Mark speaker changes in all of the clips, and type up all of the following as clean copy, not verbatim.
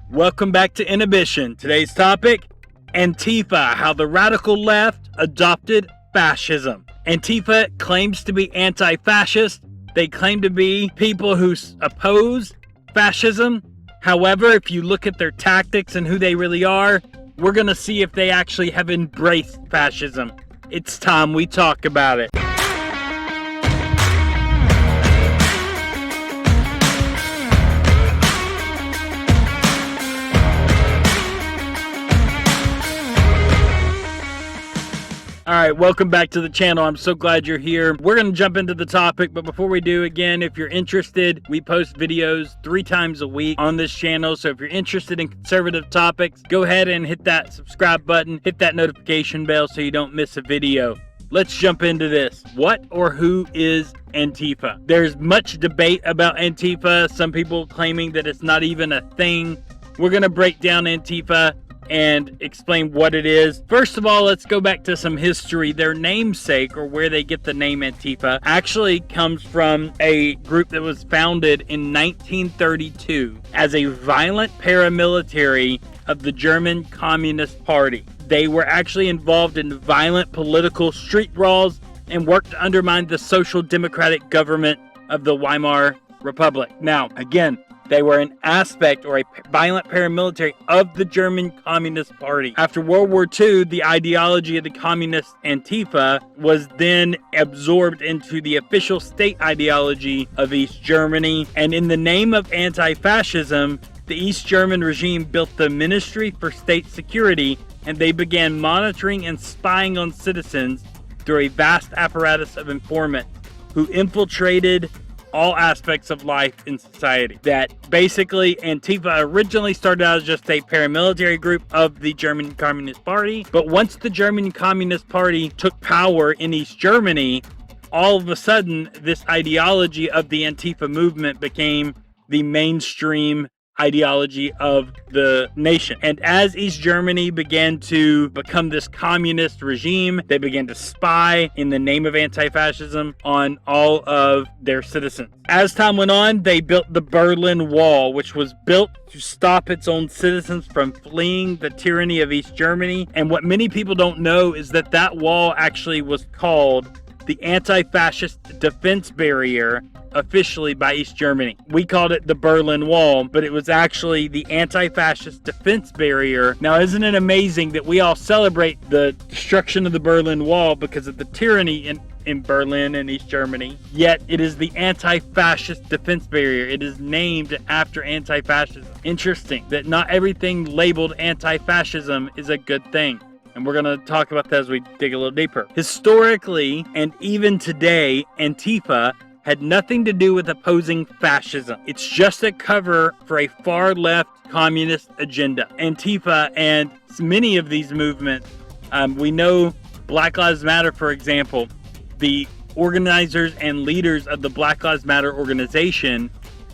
Speaker 1: Welcome back to Inhibition. Today's topic, Antifa, how the radical left adopted fascism. Antifa claims to be anti-fascist. They claim to be people who oppose fascism. However, if you look at their tactics and who they really are, we're going to see if they actually have embraced fascism. It's time we talk about it. Alright, welcome back to the channel. I'm so glad you're here. We're going to jump into the topic, but before we do, again, if you're interested, we post videos 3 times a week on this channel, so if you're interested in conservative topics, go ahead and hit that subscribe button, hit that notification bell so you don't miss a video. Let's jump into this. What or who is Antifa? There's much debate about Antifa, some people claiming that it's not even a thing. We're going to break down Antifa and explain what it is. First of all, let's go back to some history. Their namesake, or where they get the name Antifa, actually comes from a group that was founded in 1932 as a violent paramilitary of the German Communist Party. They were actually involved in violent political street brawls and worked to undermine the social democratic government of the Weimar Republic. Now, again, they were an aspect or a violent paramilitary of the German Communist Party. After World War II, the ideology of the communist Antifa was then absorbed into the official state ideology of East Germany. And in the name of anti-fascism, the East German regime built the Ministry for State Security, and they began monitoring and spying on citizens through a vast apparatus of informants who infiltrated all aspects of life in society. That basically Antifa originally started out as just a paramilitary group of the German Communist Party, but once the German Communist Party took power in East Germany, all of a sudden this ideology of the Antifa movement became the mainstream ideology of the nation. And as East Germany began to become this communist regime, they began to spy in the name of anti-fascism on all of their citizens. As time went on, they built the Berlin Wall, which was built to stop its own citizens from fleeing the tyranny of East Germany. And what many people don't know is that that wall actually was called the anti-fascist defense barrier, officially by East Germany. We called it the Berlin Wall, but it was actually the anti-fascist defense barrier. Now, isn't it amazing that we all celebrate the destruction of the Berlin Wall because of the tyranny in Berlin and East Germany, yet it is the anti-fascist defense barrier. It is named after anti-fascism. Interesting that not everything labeled anti-fascism is a good thing. And we're going to talk about that as we dig a little deeper. Historically, and even today, Antifa had nothing to do with opposing fascism. It's just a cover for a far-left communist agenda. Antifa and many of these movements, we know Black Lives Matter, for example, the organizers and leaders of the Black Lives Matter organization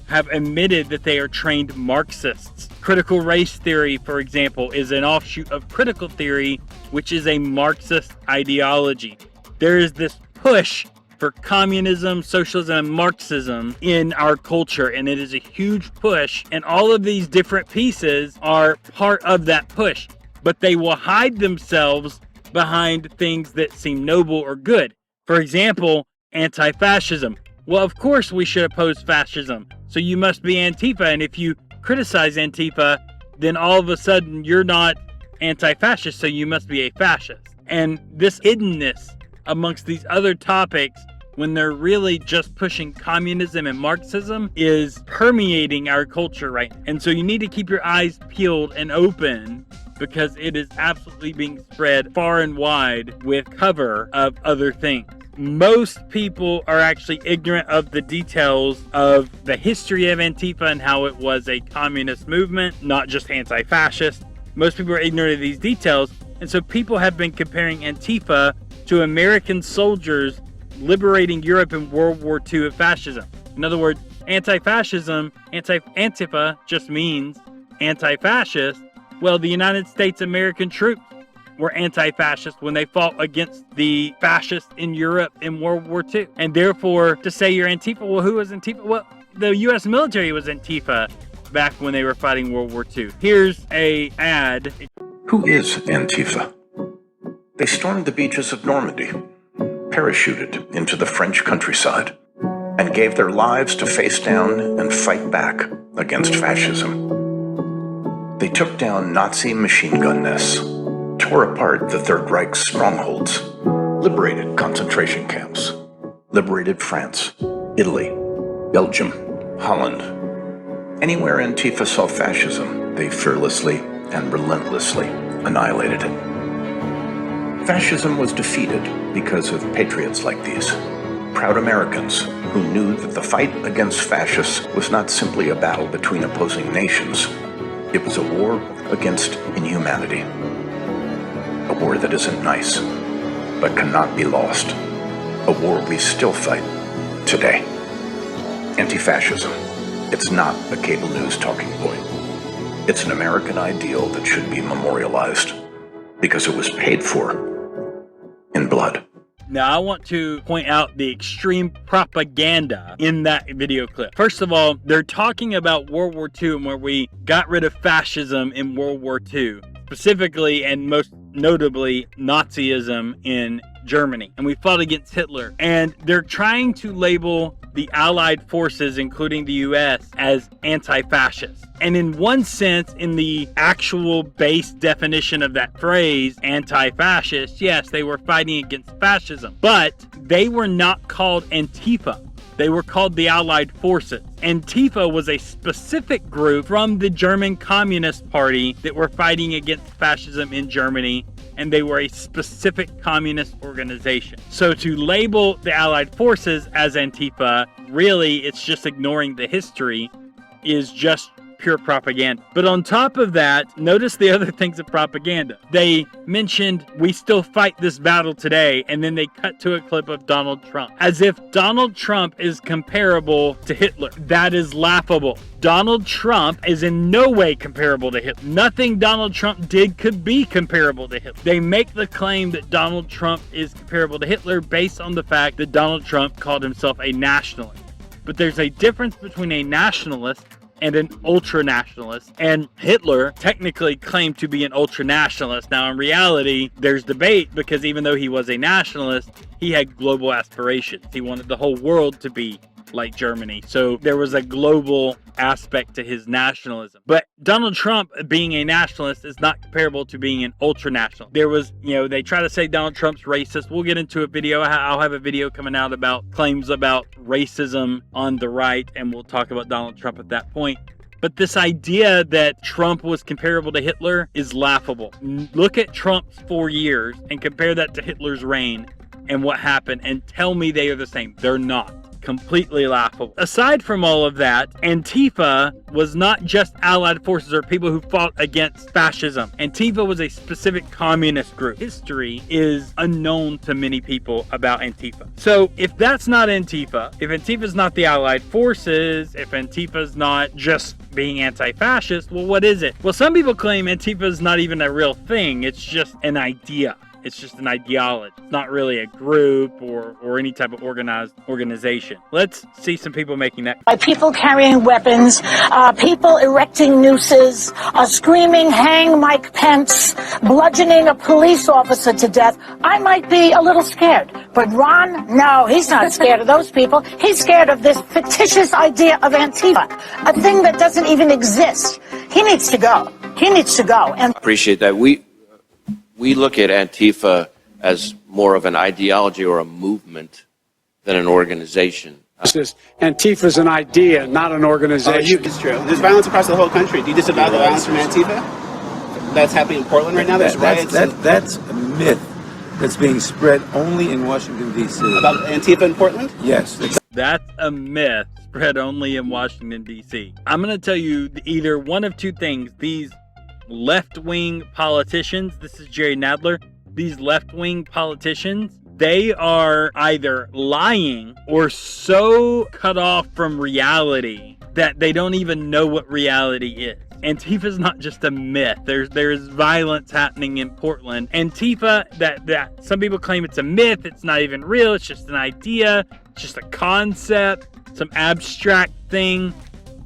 Speaker 1: have admitted that they are trained Marxists. Critical race theory, for example, is an offshoot of critical theory, which is a Marxist ideology. There is this push for communism, socialism, and Marxism in our culture, and it is a huge push, and all of these different pieces are part of that push, but they will hide themselves behind things that seem noble or good. For example, anti-fascism. Well, of course we should oppose fascism, so you must be Antifa, and if you criticize Antifa, then all of a sudden you're not anti-fascist, so you must be a fascist. And this hiddenness amongst these other topics, when they're really just pushing communism and Marxism, is permeating our culture right now. And so you need to keep your eyes peeled and open, because it is absolutely being spread far and wide with cover of other things. Most people are actually ignorant of the details of the history of Antifa and how it was a communist movement, not just anti-fascist. Most people are ignorant of these details, and so people have been comparing Antifa to American soldiers liberating Europe in World War II of fascism. In other words, anti-fascism, Antifa just means anti-fascist. Well, the United States American troops were anti-fascist when they fought against the fascists in Europe in World War II. And therefore, to say you're Antifa, well, who was Antifa? Well, the U.S. military was Antifa. back when they were fighting World War II. Here's a ad.
Speaker 2: Who is Antifa? They stormed the beaches of Normandy, parachuted into the French countryside, and gave their lives to face down and fight back against fascism. They took down Nazi machine gun nests, tore apart the Third Reich's strongholds, liberated concentration camps, liberated France, Italy, Belgium, Holland. Anywhere Antifa saw fascism, they fearlessly and relentlessly annihilated it. Fascism was defeated because of patriots like these, proud Americans who knew that the fight against fascists was not simply a battle between opposing nations. It was a war against inhumanity. A war that isn't nice, but cannot be lost. A war we still fight today. Anti-fascism. It's not a cable news talking point. It's an American ideal that should be memorialized because it was paid for in blood.
Speaker 1: Now, I want to point out the extreme propaganda in that video clip. First of all, they're talking about World War II and where we got rid of fascism in World War II, specifically and most notably Nazism in Germany, and we fought against Hitler. And they're trying to label the Allied forces, including the US, as anti-fascist. And in one sense, in the actual base definition of that phrase, anti-fascist, yes, they were fighting against fascism, but they were not called Antifa. They were called the Allied forces. Antifa was a specific group from the German Communist Party that were fighting against fascism in Germany, and they were a specific communist organization. So to label the Allied forces as Antifa, really, it's just ignoring the history, is just pure propaganda. But on top of that, notice the other things of propaganda. They mentioned, we still fight this battle today, and then they cut to a clip of Donald Trump, as if Donald Trump is comparable to Hitler. That is laughable. Donald Trump is in no way comparable to Hitler. Nothing Donald Trump did could be comparable to Hitler. They make the claim that Donald Trump is comparable to Hitler based on the fact that Donald Trump called himself a nationalist. But there's a difference between a nationalist and an ultra-nationalist, and Hitler technically claimed to be an ultra-nationalist. Now, in reality, there's debate, because even though he was a nationalist, he had global aspirations. He wanted the whole world to be like Germany. So there was a global aspect to his nationalism. But Donald Trump being a nationalist is not comparable to being an ultra-national. There was, they try to say Donald Trump's racist. We'll get into a video. I'll have a video coming out about claims about racism on the right, and we'll talk about Donald Trump at that point. But this idea that Trump was comparable to Hitler is laughable. Look at Trump's 4 years and compare that to Hitler's reign and what happened, and tell me they are the same. They're not. Completely laughable. Aside from all of that, Antifa was not just Allied forces or people who fought against fascism. Antifa was a specific communist group. History is unknown to many people about Antifa. So if that's not Antifa, if Antifa's not the Allied forces, if Antifa's not just being anti-fascist, well, what is it? Well, some people claim Antifa is not even a real thing. It's just an idea. It's just an ideology. It's not really a group or any type of organized organization. Let's see some people making that.
Speaker 3: By people carrying weapons, people erecting nooses, screaming, hang Mike Pence, bludgeoning a police officer to death. I might be a little scared. But Ron, no, he's not scared of those people. He's scared of this fictitious idea of Antifa, a thing that doesn't even exist. He needs to go. He needs to go. And
Speaker 4: appreciate that. We look at Antifa as more of an ideology or a movement than an organization.
Speaker 5: Antifa is an idea, not an organization.
Speaker 6: It's true. There's violence across the whole country. Do you disavow the violence from Antifa? That's happening in Portland right now? There's riots.
Speaker 7: That's a myth that's being spread only in Washington, D.C.
Speaker 6: About Antifa in Portland?
Speaker 7: Yes.
Speaker 1: That's a myth spread only in Washington, D.C. I'm going to tell you either one of two things. These left-wing politicians, this is Jerry Nadler, these left-wing politicians, they are either lying or so cut off from reality that they don't even know what reality is. Antifa is not just a myth. There's violence happening in Portland. Antifa, that some people claim it's a myth, it's not even real, it's just an idea, it's just a concept, some abstract thing.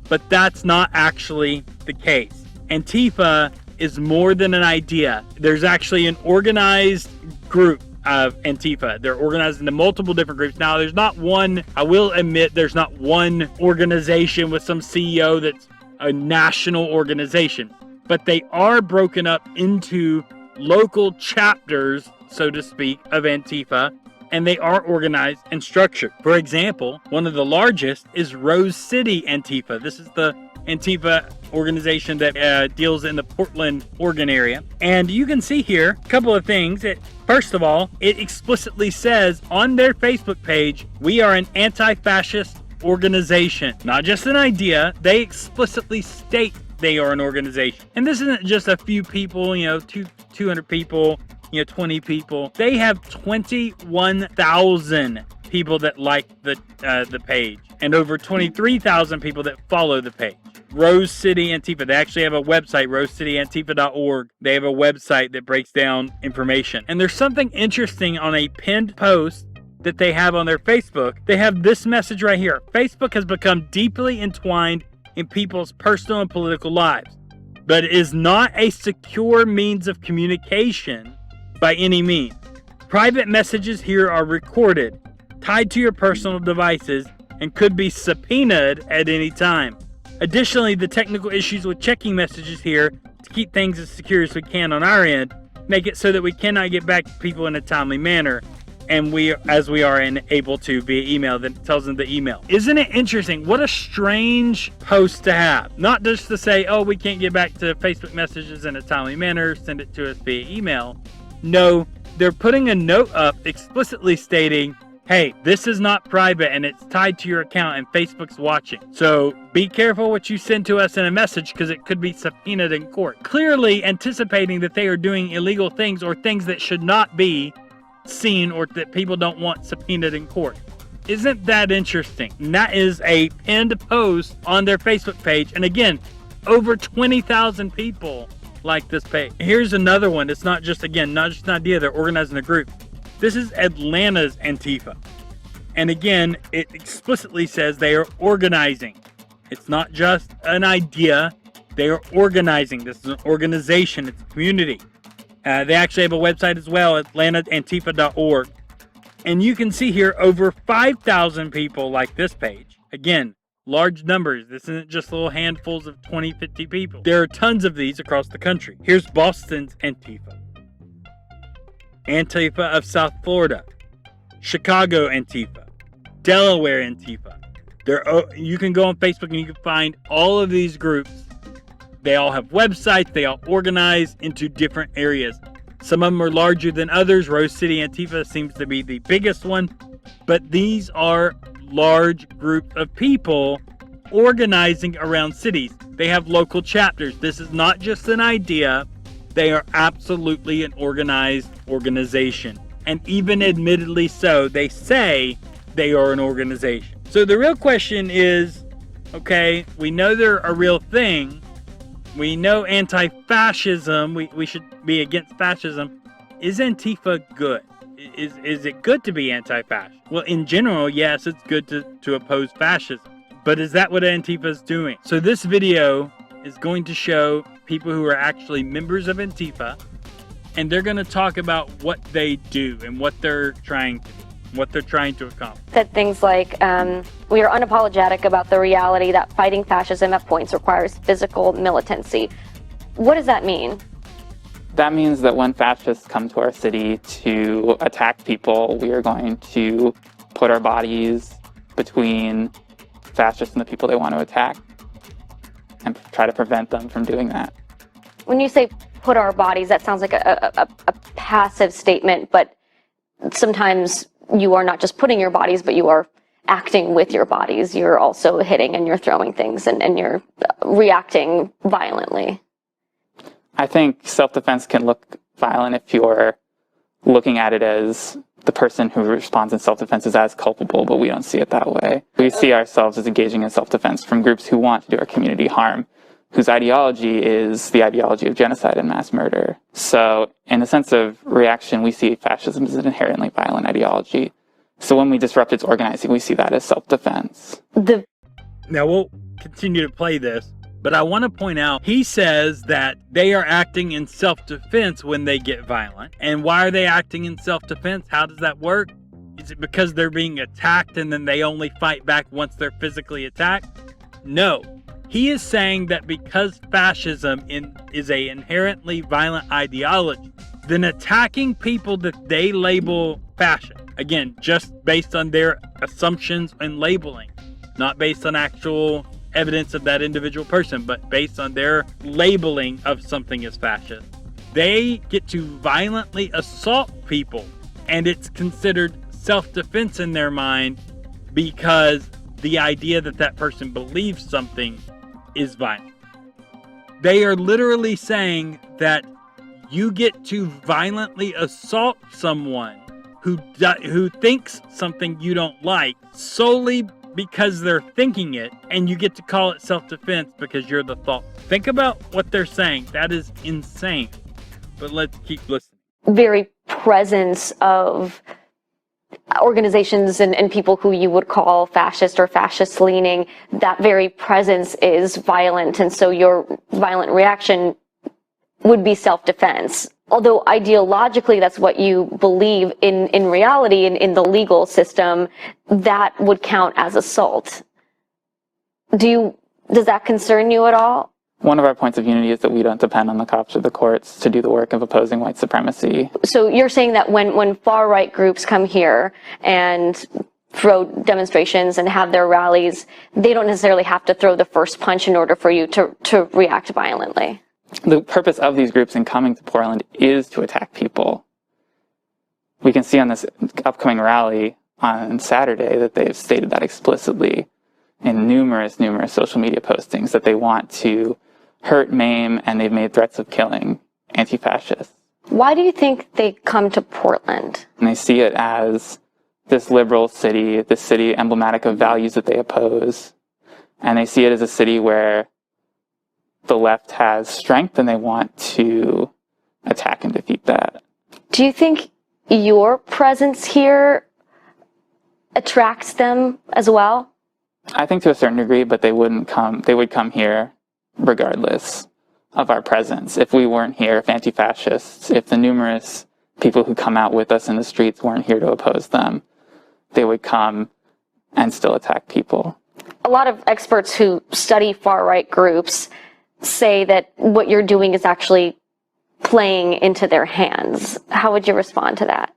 Speaker 1: but that's not actually the case. Antifa is more than an idea. There's actually an organized group of Antifa. They're organized into multiple different groups. Now, there's not one, I will admit, there's not one organization with some CEO that's a national organization, but they are broken up into local chapters, so to speak, of Antifa, and they are organized and structured. For example, one of the largest is Rose City Antifa. This is the Antifa organization that deals in the Portland, Oregon area. And you can see here a couple of things. First of all, it explicitly says on their Facebook page, we are an anti-fascist organization. Not just an idea, they explicitly state they are an organization. And this isn't just a few people, 200 people, 20 people. They have 21,000 people that like the page, and over 23,000 people that follow the page. Rose City Antifa. They actually have a website, rosecityantifa.org. They have a website that breaks down information. And there's something interesting on a pinned post that they have on their Facebook. They have this message right here. Facebook has become deeply entwined in people's personal and political lives, but it is not a secure means of communication by any means. Private messages here are recorded, tied to your personal devices, and could be subpoenaed at any time. Additionally, the technical issues with checking messages here to keep things as secure as we can on our end make it so that we cannot get back to people in a timely manner, and we are able to via email that tells them the email. Isn't it interesting? What a strange post to have. Not just to say, oh, we can't get back to Facebook messages in a timely manner, send it to us via email. No, they're putting a note up explicitly stating, hey, this is not private and it's tied to your account and Facebook's watching. So be careful what you send to us in a message because it could be subpoenaed in court. Clearly anticipating that they are doing illegal things or things that should not be seen or that people don't want subpoenaed in court. Isn't that interesting? And that is a pinned post on their Facebook page. And again, over 20,000 people like this page. Here's another one. It's not just an idea. They're organizing a group. This is Atlanta's Antifa. And again, it explicitly says they are organizing. It's not just an idea. They are organizing. This is an organization. It's a community. They actually have a website as well, atlantaantifa.org. And you can see here over 5,000 people like this page. Again, large numbers. This isn't just little handfuls of 20, 50 people. There are tons of these across the country. Here's Boston's Antifa. Antifa of South Florida, Chicago Antifa, Delaware Antifa. You can go on Facebook and you can find all of these groups. They all have websites. They all organize into different areas. Some of them are larger than others. Rose City Antifa seems to be the biggest one, but these are large groups of people organizing around cities. They have local chapters. This is not just an idea. They are absolutely an organized organization. And even admittedly so, they say they are an organization. So the real question is, okay, we know they're a real thing. We know anti-fascism. We should be against fascism. Is Antifa good? Is it good to be anti-fascist? Well, in general, yes, it's good to oppose fascism. But is that what Antifa is doing? So this video is going to show people who are actually members of Antifa, and they're going to talk about what they do and what they're trying to do, what they're trying to accomplish.
Speaker 8: Said things like, we are unapologetic about the reality that fighting fascism at points requires physical militancy. What does that mean?
Speaker 9: That means that when fascists come to our city to attack people, we are going to put our bodies between fascists and the people they want to attack and try to prevent them from doing that.
Speaker 8: When you say put our bodies, that sounds like a passive statement, but sometimes you are not just putting your bodies, but you are acting with your bodies. You're also hitting and you're throwing things and you're reacting violently.
Speaker 9: I think self-defense can look violent if you're looking at it as the person who responds in self-defense is as culpable, but we don't see it that way. We see ourselves as engaging in self-defense from groups who want to do our community harm, whose ideology is the ideology of genocide and mass murder. So in the sense of reaction, we see fascism as an inherently violent ideology. So when we disrupt its organizing, we see that as self-defense.
Speaker 1: Now we'll continue to play this, but I want to point out, he says that they are acting in self-defense when they get violent. And why are they acting in self-defense? How does that work? Is it because they're being attacked and then they only fight back once they're physically attacked? No. He is saying that because fascism is an inherently violent ideology, then attacking people that they label fascist, again, just based on their assumptions and labeling, not based on actual evidence of that individual person, but based on their labeling of something as fascist, they get to violently assault people, and it's considered self-defense in their mind because the idea that that person believes something is violent. They are literally saying that you get to violently assault someone who thinks something you don't like solely because they're thinking it, and you get to call it self-defense because you're the thought. Think about what they're saying. That is insane. But let's keep listening.
Speaker 8: Very presence of organizations and people who you would call fascist or fascist leaning, that very presence is violent, and so your violent reaction would be self-defense. Although ideologically that's what you believe, in reality, in the legal system, that would count as assault. Does that concern you at all?
Speaker 9: One of our points of unity is that we don't depend on the cops or the courts to do the work of opposing white supremacy.
Speaker 8: So you're saying that when far-right groups come here and throw demonstrations and have their rallies, they don't necessarily have to throw the first punch in order for you to react violently?
Speaker 9: The purpose of these groups in coming to Portland is to attack people. We can see on this upcoming rally on Saturday that they've stated that explicitly in numerous social media postings, that they want to hurt, maim, and they've made threats of killing anti-fascists.
Speaker 8: Why do you think they come to Portland?
Speaker 9: And they see it as this liberal city, this city emblematic of values that they oppose. And they see it as a city where the left has strength and they want to attack and defeat that.
Speaker 8: Do you think your presence here attracts them as well?
Speaker 9: I think to a certain degree, but they would come here regardless of our presence. If we weren't here, if anti-fascists, if the numerous people who come out with us in the streets weren't here to oppose them, they would come and still attack people.
Speaker 8: A lot of experts who study far-right groups say that what you're doing is actually playing into their hands. How would you respond to that?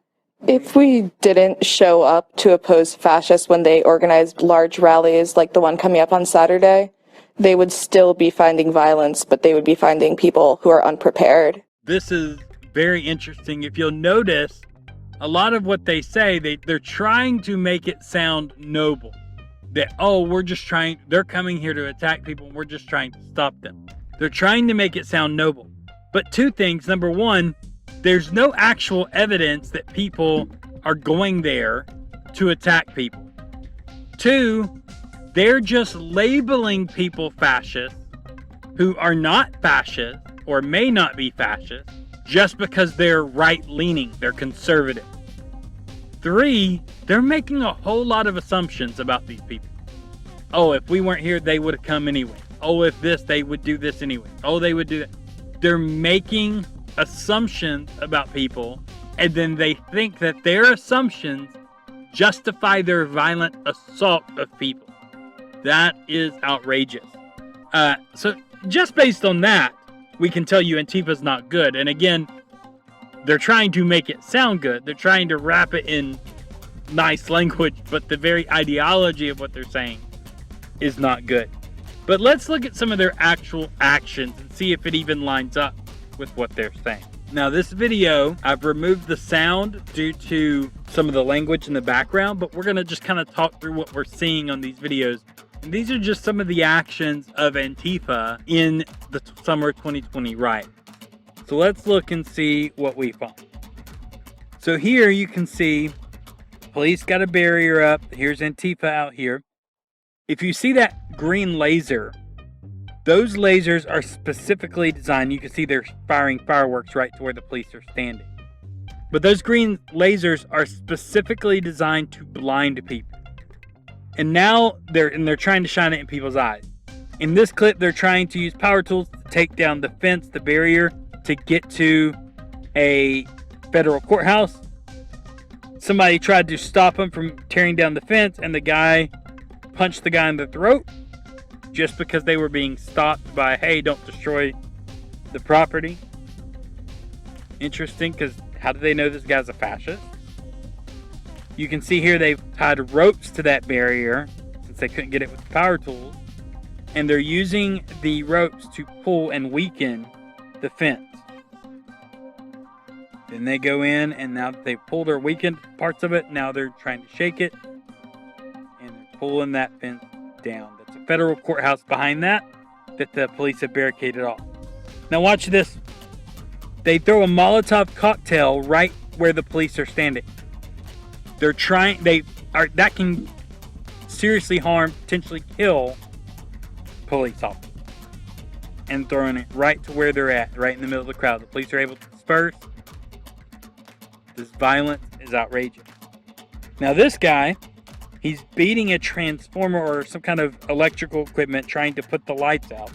Speaker 10: If we didn't show up to oppose fascists when they organized large rallies like the one coming up on Saturday, they would still be finding violence, but they would be finding people who are unprepared.
Speaker 1: This is very interesting. If you'll notice, a lot of what they say, they're trying to make it sound noble. That, they're coming here to attack people and we're just trying to stop them. They're trying to make it sound noble. But two things. Number one, there's no actual evidence that people are going there to attack people. Two, they're just labeling people fascists who are not fascist or may not be fascist just because they're right-leaning, they're conservative. Three, they're making a whole lot of assumptions about these people. Oh, if we weren't here, they would have come anyway. Oh, if this, they would do this anyway. Oh, they would do that. They're making assumptions about people, and then they think that their assumptions justify their violent assault of people. That is outrageous. So just based on that, we can tell you Antifa's not good. And again, they're trying to make it sound good. They're trying to wrap it in nice language, but the very ideology of what they're saying is not good. But let's look at some of their actual actions and see if it even lines up with what they're saying. Now, this video, I've removed the sound due to some of the language in the background, but we're going to just kind of talk through what we're seeing on these videos. And these are just some of the actions of Antifa in the summer 2020 riot. So let's look and see what we find. So here you can see police got a barrier up. Here's Antifa out here. If you see that green laser, those lasers are specifically designed. You can see they're firing fireworks right to where the police are standing. But those green lasers are specifically designed to blind people. And now they're trying to shine it in people's eyes. In this clip, they're trying to use power tools to take down the fence, the barrier, to get to a federal courthouse. Somebody tried to stop them from tearing down the fence, and the guy punched the guy in the throat just because they were being stopped by, hey, don't destroy the property. Interesting, because how do they know this guy's a fascist? You can see here they've tied ropes to that barrier since they couldn't get it with power tools. And they're using the ropes to pull and weaken the fence. Then they go in, and now that they've pulled or weakened parts of it, now they're trying to shake it. And they're pulling that fence down. That's a federal courthouse behind that the police have barricaded off. Now watch this. They throw a Molotov cocktail right where the police are standing. That can seriously harm, potentially kill police officers. And throwing it right to where they're at, right in the middle of the crowd. The police are able to disperse. This violence is outrageous. Now this guy, he's beating a transformer or some kind of electrical equipment trying to put the lights out.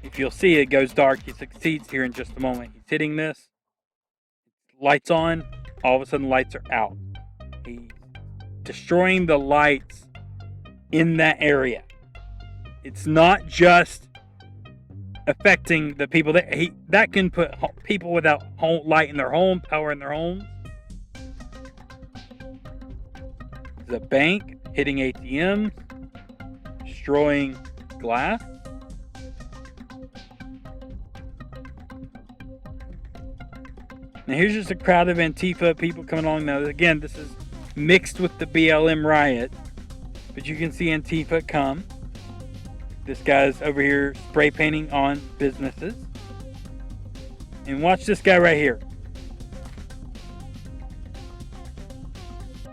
Speaker 1: If you'll see, it goes dark. He succeeds here in just a moment. He's hitting this. Lights on. All of a sudden, lights are out. He's destroying the lights in that area. It's not just affecting the people that can put people without light in their home, power in their homes. The bank hitting ATMs, destroying glass. Now here's just a crowd of Antifa people coming along. Now again, this is mixed with the BLM riot, but you can see Antifa come. This guy's over here spray painting on businesses. And watch this guy right here.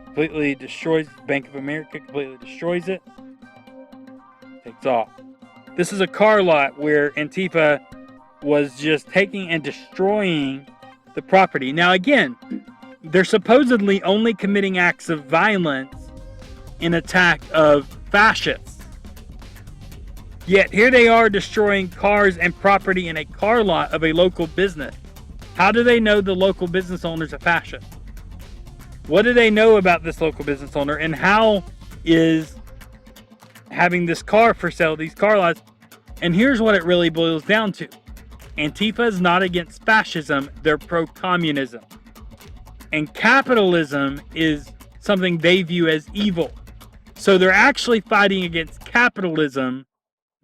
Speaker 1: Completely destroys Bank of America, completely destroys it. Takes off. This is a car lot where Antifa was just taking and destroying the property. Now again, they're supposedly only committing acts of violence in attack of fascists. Yet here they are destroying cars and property in a car lot of a local business. How do they know the local business owner's a fascist? What do they know about this local business owner, and how is having this car for sale, these car lots? And here's what it really boils down to. Antifa is not against fascism, they're pro-communism. And capitalism is something they view as evil. So they're actually fighting against capitalism,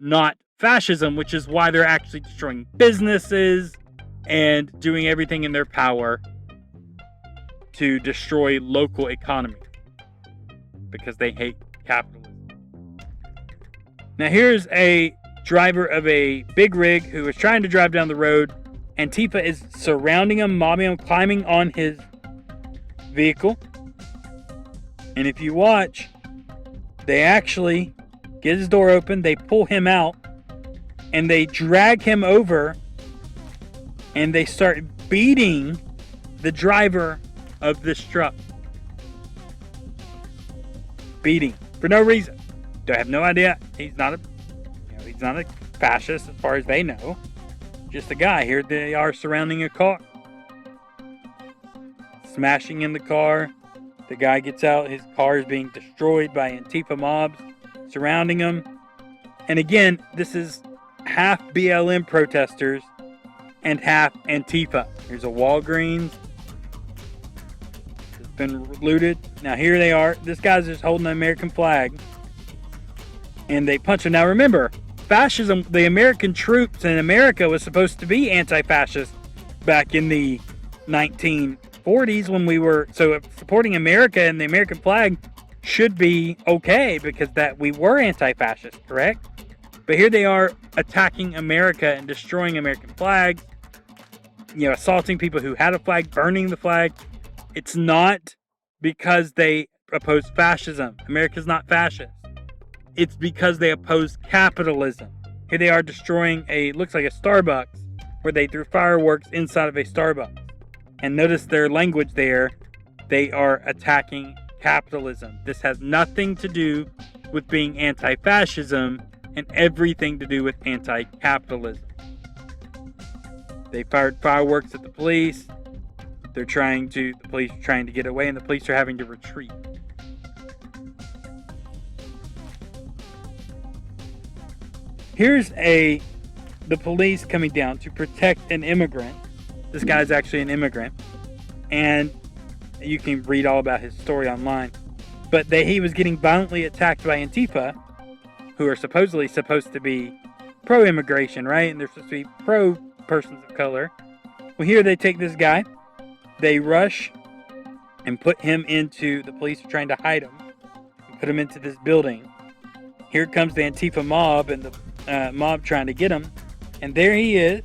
Speaker 1: not fascism, which is why they're actually destroying businesses and doing everything in their power to destroy local economy because they hate capitalism. Now here's a driver of a big rig who is trying to drive down the road. Antifa is surrounding him, mobbing him, climbing on his vehicle. And if you watch, they actually get his door open, they pull him out, and they drag him over, and they start beating the driver of this truck. Beating for no reason. They have no idea. He's not a fascist as far as they know. Just a guy. Here they are surrounding a car, smashing in the car. The guy gets out. His car is being destroyed by Antifa mobs surrounding him. And again, this is half BLM protesters and half Antifa. Here's a Walgreens. It's been looted. Now here they are. This guy's just holding the American flag. And they punch him. Now remember, fascism, the American troops in America was supposed to be anti-fascist back in the 1940s when we were, so supporting America and the American flag should be okay because that we were anti-fascist, correct? But here they are attacking America and destroying American flags, assaulting people who had a flag, burning the flag. It's not because they oppose fascism. America's not fascist. It's because they oppose capitalism. Here they are destroying looks like a Starbucks, where they threw fireworks inside of a Starbucks. And notice their language there. They are attacking capitalism. This has nothing to do with being anti-fascism. and everything to do with anti-capitalism. They fired fireworks at the police. The police are trying to get away, and the police are having to retreat. Here's the police coming down to protect an immigrant. This guy's actually an immigrant, and you can read all about his story online. But he was getting violently attacked by Antifa, who are supposedly supposed to be pro-immigration, right? And they're supposed to be pro-persons of color. Well, here they take this guy, they rush and put him into, the police are trying to hide him, and put him into this building. Here comes the Antifa mob, and the mob trying to get him. And there he is.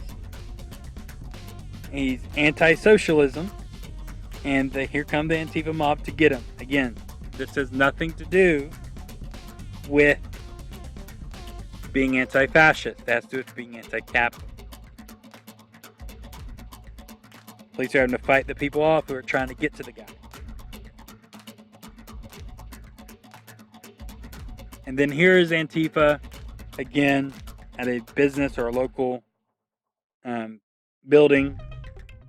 Speaker 1: He's anti-socialism. And here come the Antifa mob to get him. Again, this has nothing to do with being anti-fascist. It has to do with being anti-capitalist. Police are having to fight the people off who are trying to get to the guy. And then here is Antifa, again, at a business or a local building,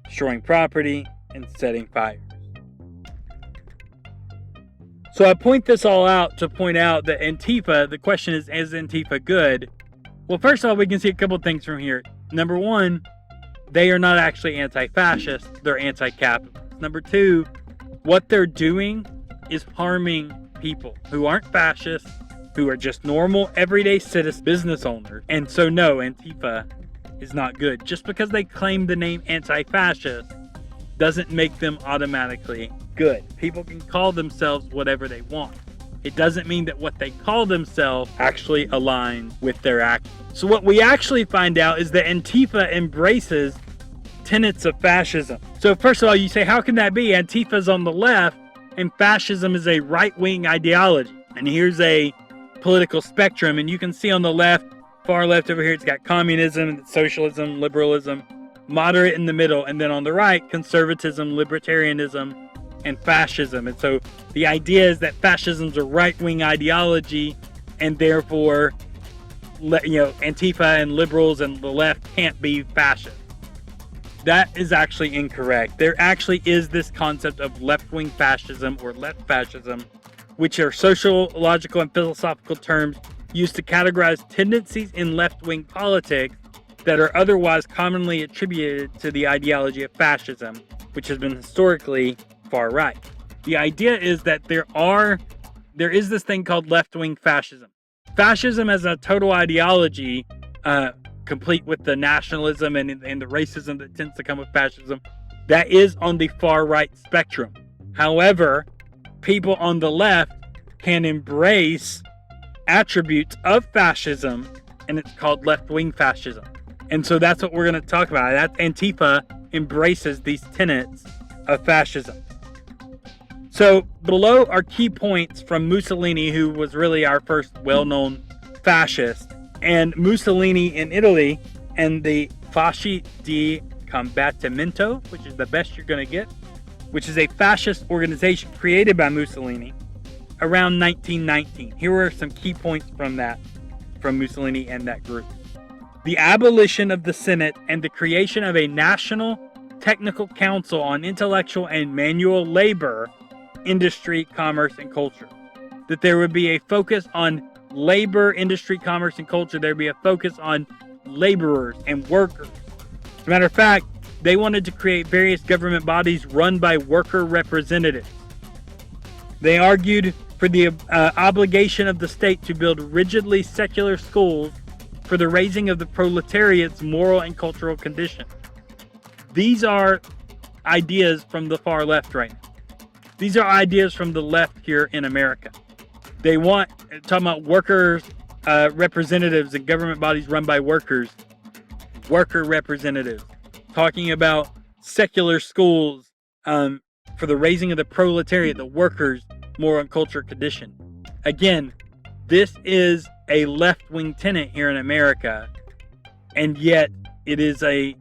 Speaker 1: destroying property and setting fires. So I point this all out to point out that Antifa, the question is Antifa good? Well, first of all, we can see a couple things from here. Number one, they are not actually anti-fascist, they're anti-capitalist. Number two, what they're doing is harming people who aren't fascists, who are just normal, everyday citizen business owners. And so no, Antifa is not good. Just because they claim the name anti-fascist doesn't make them automatically good. People can call themselves whatever they want. It doesn't mean that what they call themselves actually aligns with their actions. So what we actually find out is that Antifa embraces tenets of fascism. So first of all, you say, how can that be? Antifa's on the left and fascism is a right-wing ideology. And here's a political spectrum, and you can see on the left, far left over here, it's got communism, socialism, liberalism, moderate in the middle, and then on the right, conservatism, libertarianism, and fascism. And so the idea is that fascism is a right-wing ideology, and therefore, Antifa and liberals and the left can't be fascist. That is actually incorrect. There actually is this concept of left-wing fascism or left fascism, which are sociological and philosophical terms used to categorize tendencies in left-wing politics that are otherwise commonly attributed to the ideology of fascism, which has been historically far right. The idea is that there is this thing called left-wing fascism. Fascism as a total ideology, complete with the nationalism and the racism that tends to come with fascism, that is on the far right spectrum. However, people on the left can embrace attributes of fascism, and it's called left-wing fascism. And so that's what we're going to talk about. That Antifa embraces these tenets of fascism. So below are key points from Mussolini, who was really our first well-known fascist, and Mussolini in Italy, and the Fasci di Combattimento, which is the best you're going to get, which is a fascist organization created by Mussolini around 1919. Here are some key points from Mussolini and that group. The abolition of the Senate and the creation of a national technical council on intellectual and manual labor, industry, commerce, and culture. That there would be a focus on labor, industry, commerce, and culture. There would be a focus on laborers and workers. As a matter of fact, they wanted to create various government bodies run by worker representatives. They argued for the obligation of the state to build rigidly secular schools for the raising of the proletariat's moral and cultural condition. These are ideas from the far left right now. These are ideas from the left here in America. They want, talking about workers, representatives and government bodies run by workers, worker representatives, talking about secular schools for the raising of the proletariat, the workers' moral and cultural condition. Again, this is a left-wing tenet here in America, and yet it is a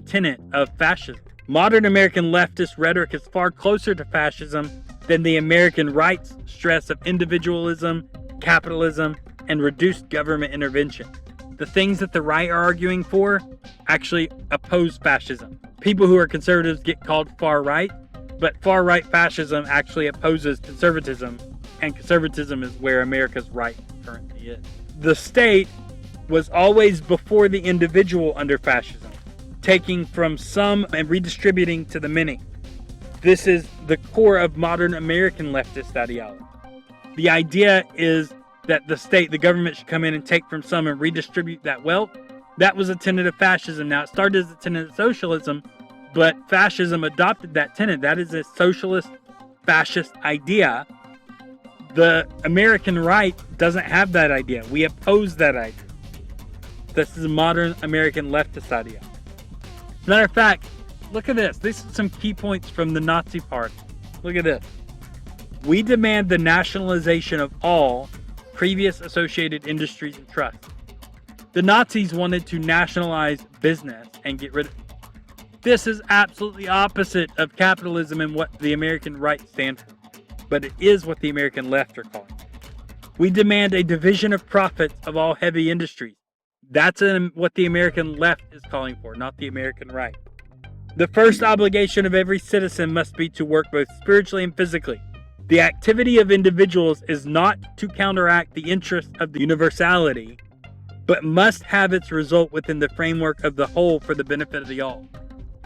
Speaker 1: tenet of fascism. Modern American leftist rhetoric is far closer to fascism than the American right's stress of individualism, capitalism, and reduced government intervention. The things that the right are arguing for actually oppose fascism. People who are conservatives get called far right, but far right fascism actually opposes conservatism, and conservatism is where America's right currently is. The state was always before the individual under fascism, taking from some and redistributing to the many. This is the core of modern American leftist ideology. The idea is that the state, the government, should come in and take from some and redistribute that wealth. That was a tenet of fascism. Now, it started as a tenet of socialism, but fascism adopted that tenet. That is a socialist, fascist idea. The American right doesn't have that idea. We oppose that idea. This is a modern American leftist idea. Matter of fact, look at this. These are some key points from the Nazi Party. Look at this. We demand the nationalization of all previous associated industries and trusts. The Nazis wanted to nationalize business and get rid of it. This is absolutely opposite of capitalism and what the American right stands for, but it is what the American left are calling. We demand a division of profits of all heavy industries. That's what the American left is calling for, not the American right. The first obligation of every citizen must be to work both spiritually and physically. The activity of individuals is not to counteract the interests of the universality, but must have its result within the framework of the whole for the benefit of the all.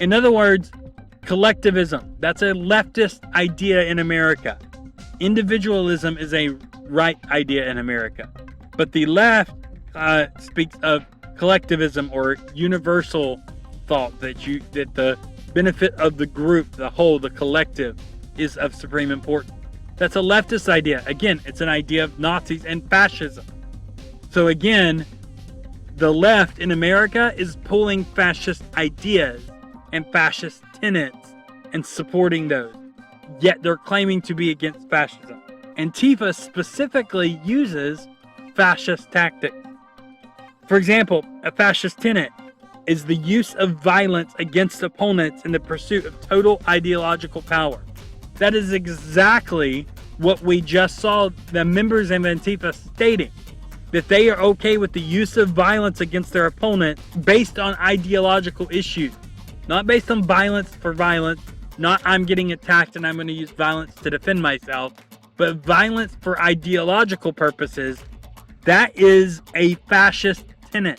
Speaker 1: In other words, collectivism, that's a leftist idea in America. Individualism is a right idea in America. But the left speaks of collectivism or universal thought, that the benefit of the group, the whole, the collective, is of supreme importance. That's a leftist idea. Again, it's an idea of Nazis and fascism. So again, the left in America is pulling fascist ideas and fascist tenets and supporting those. Yet they're claiming to be against fascism. Antifa specifically uses fascist tactics. For example, a fascist tenet is the use of violence against opponents in the pursuit of total ideological power. That is exactly what we just saw the members of Antifa stating, that they are okay with the use of violence against their opponent based on ideological issues, not based on violence for violence, not I'm getting attacked and I'm going to use violence to defend myself, but violence for ideological purposes. That is a fascist tenet.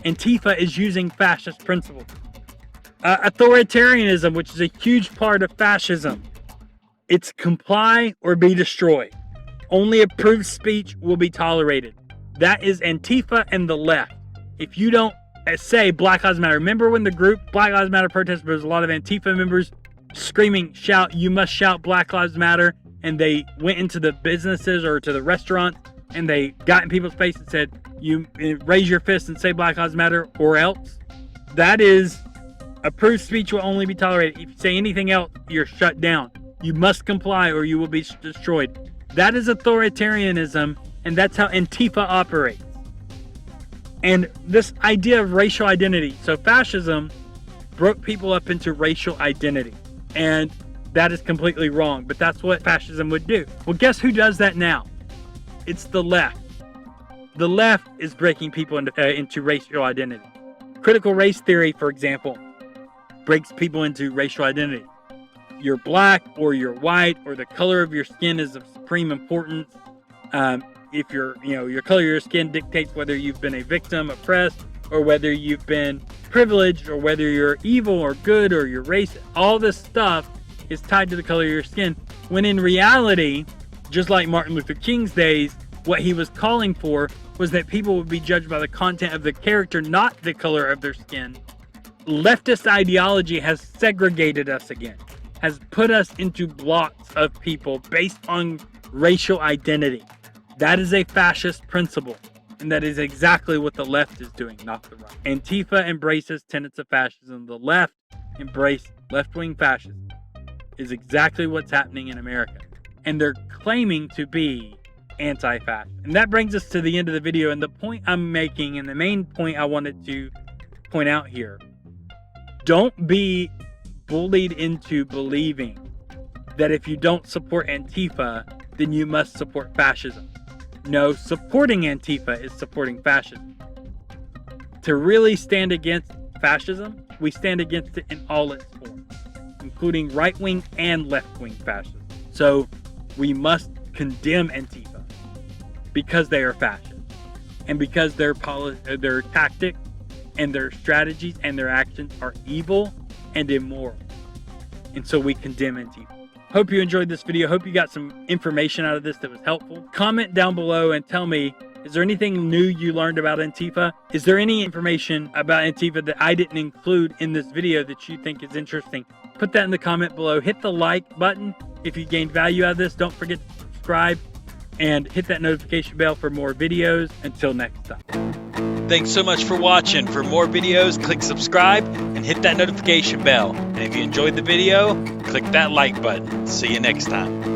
Speaker 1: Antifa is using fascist principles. Authoritarianism, which is a huge part of fascism, it's comply or be destroyed. Only approved speech will be tolerated. That is Antifa and the left. If you don't say Black Lives Matter, remember when the group Black Lives Matter protest, there was a lot of Antifa members screaming, shout, you must shout Black Lives Matter, and they went into the businesses or to the restaurants and they got in people's face and said, you raise your fist and say Black Lives Matter or else. That is approved speech will only be tolerated. If you say anything else, you're shut down. You must comply or you will be destroyed. That is authoritarianism, and that's how Antifa operates. And this idea of racial identity. So fascism broke people up into racial identity. And that is completely wrong, but that's what fascism would do. Well, guess who does that now? It's the left. The left is breaking people into racial identity. Critical race theory, for example, breaks people into racial identity. You're black or you're white or the color of your skin is of supreme importance. If your color of your skin dictates whether you've been a victim, oppressed, or whether you've been privileged, or whether you're evil or good or you're racist. All this stuff is tied to the color of your skin. When in reality, just like Martin Luther King's days, what he was calling for was that people would be judged by the content of the character, not the color of their skin. Leftist ideology has segregated us again, has put us into blocks of people based on racial identity. That is a fascist principle, and that is exactly what the left is doing, not the right. Antifa embraces tenets of fascism. The left embrace left-wing fascism. Is exactly what's happening in America. And they're claiming to be anti-fascist. And that brings us to the end of the video, and the point I'm making, and the main point I wanted to point out here, don't be bullied into believing that if you don't support Antifa, then you must support fascism. No, supporting Antifa is supporting fascism. To really stand against fascism, we stand against it in all its forms, including right-wing and left-wing fascism. So we must condemn Antifa because they are fascist and because their tactics and their strategies and their actions are evil and immoral. And so we condemn Antifa. Hope you enjoyed this video. Hope you got some information out of this that was helpful. Comment down below and tell me, is there anything new you learned about Antifa? Is there any information about Antifa that I didn't include in this video that you think is interesting? Put that in the comment below. Hit the like button if you gained value out of this. Don't forget to subscribe and hit that notification bell for more videos. Until next time.
Speaker 11: Thanks so much for watching. For more videos, click subscribe and hit that notification bell. And if you enjoyed the video, click that like button. See you next time.